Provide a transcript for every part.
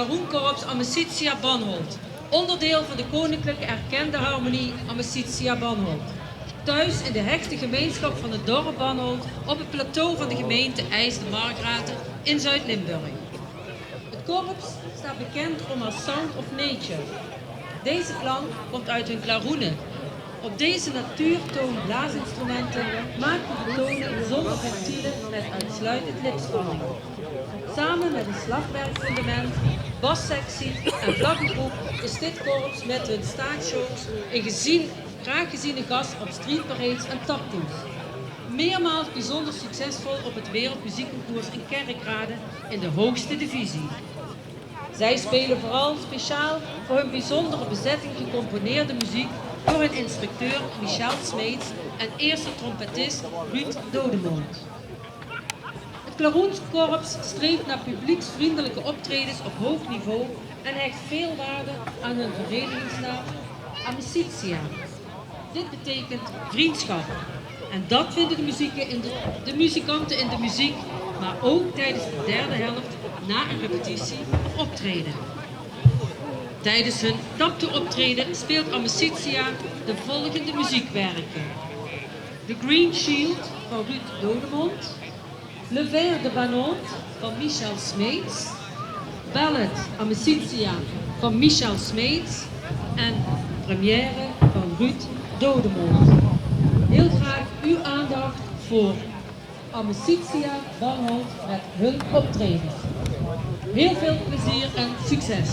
Klaroenkorps Amicitia Banholt, onderdeel van de koninklijke erkende harmonie Amicitia Banholt. Thuis in de hechte gemeenschap van het dorp Banholt op het plateau van de gemeente IJsden-Margraten in Zuid-Limburg. Het korps staat bekend om haar Sound of Nature. Deze klank komt uit hun klaroenen. Op deze natuurtoon blaasinstrumenten maken de tonen zonder ventielen met uitsluitend lipspanning. Samen met een slagwerkfundament, bassectie en vlaggengroep is dit korps met hun staatshows een graag geziene gast op streetparades en taptoes. Meermaals bijzonder succesvol op het Wereldmuziekconcours in Kerkrade in de hoogste divisie. Zij spelen vooral speciaal voor hun bijzondere bezetting gecomponeerde muziek door hun instructeur Michel Smeets en eerste trompetist Ruud Dodemond. Het Klaroenkorps streeft naar publieksvriendelijke optredens op hoog niveau en hecht veel waarde aan hun verenigingsnaam Amicitia. Dit betekent vriendschap. En dat vinden de muzikanten in de muziek, maar ook tijdens de derde helft na een repetitie of optreden. Tijdens hun tapte optreden speelt Amicitia de volgende muziekwerken: The Green Shield van Ruud Dodemond, Le Vert de Banholt van Michel Smeets, Ballad Amicitia van Michel Smeets en Première van Ruud Dodemond. Heel graag uw aandacht voor Amicitia Banholt met hun optredens. Heel veel plezier en succes!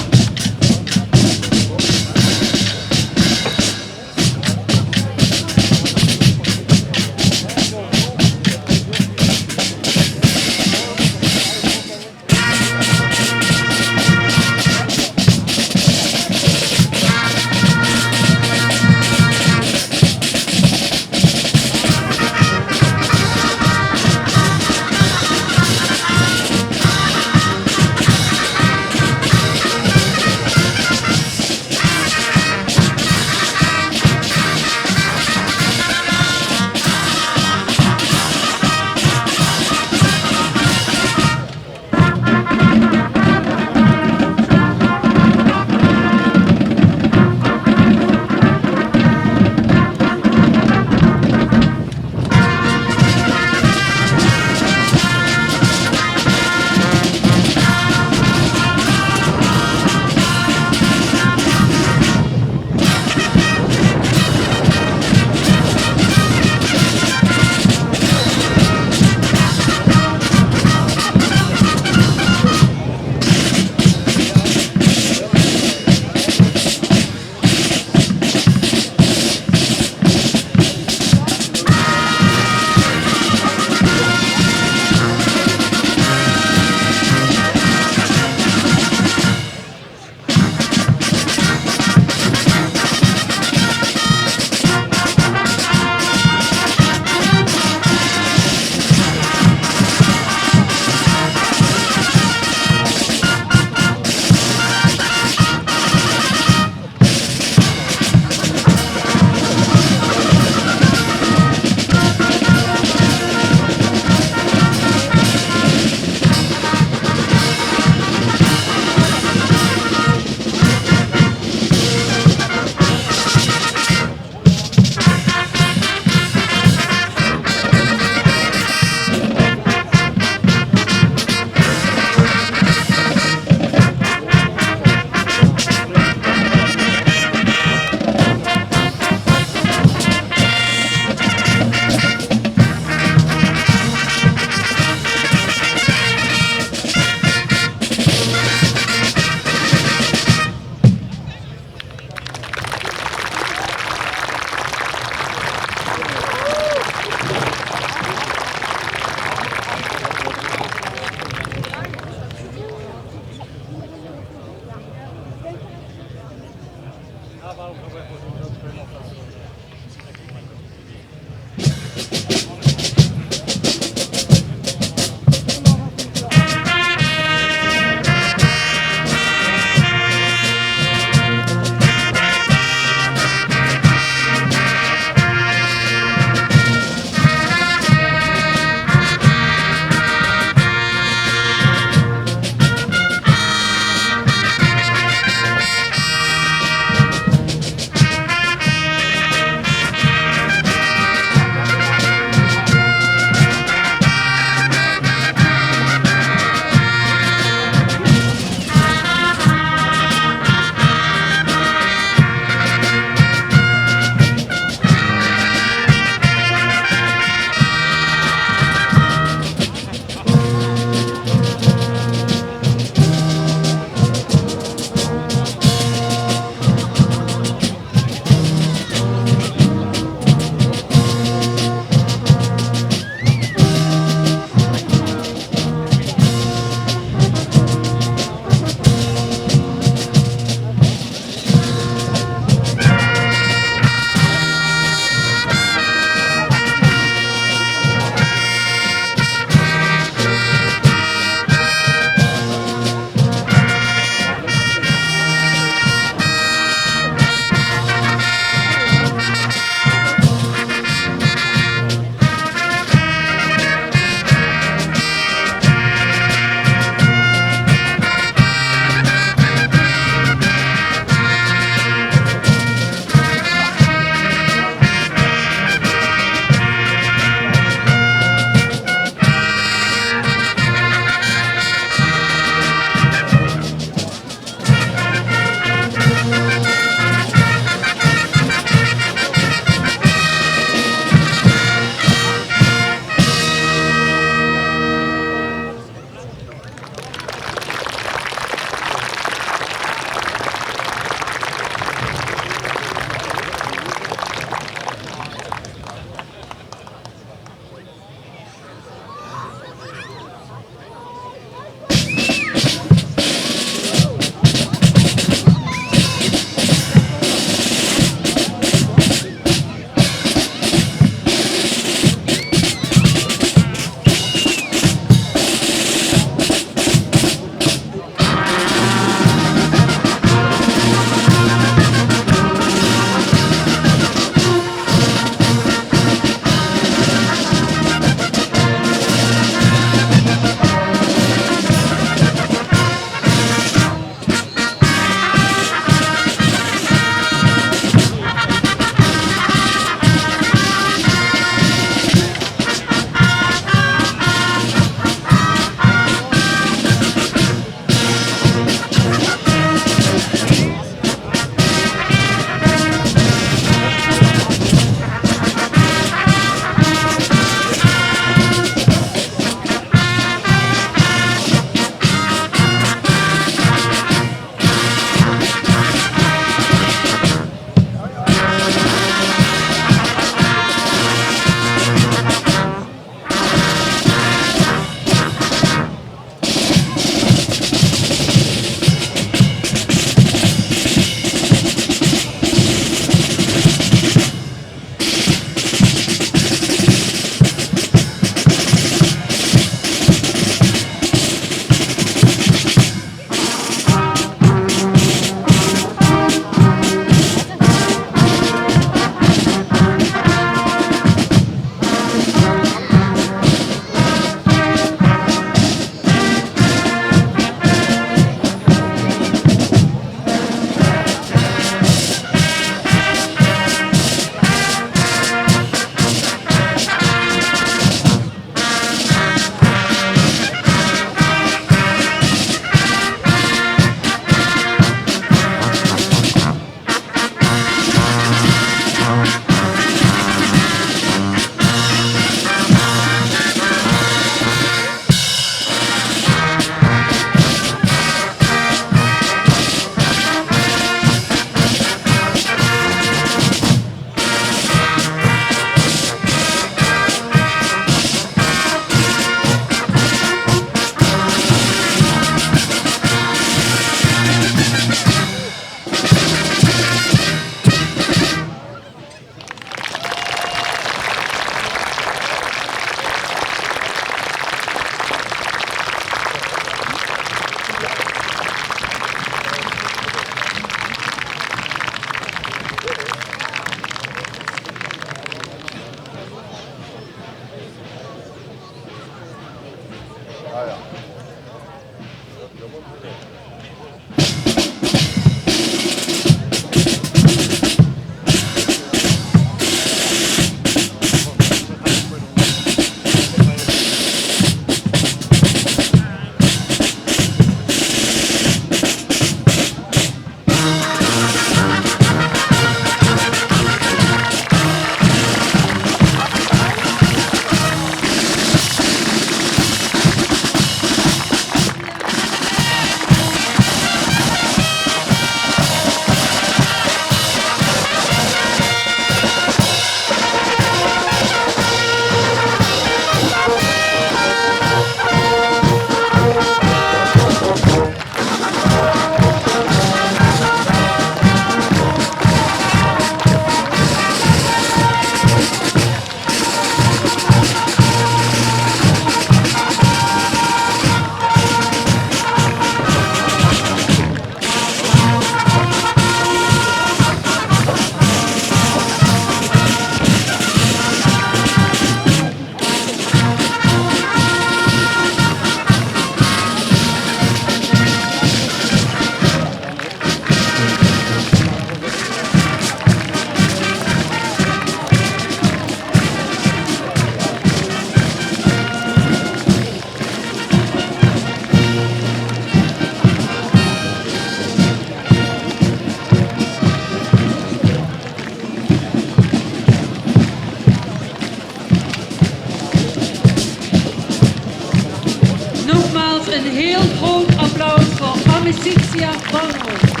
een heel groot applaus voor Amicitia Banholt.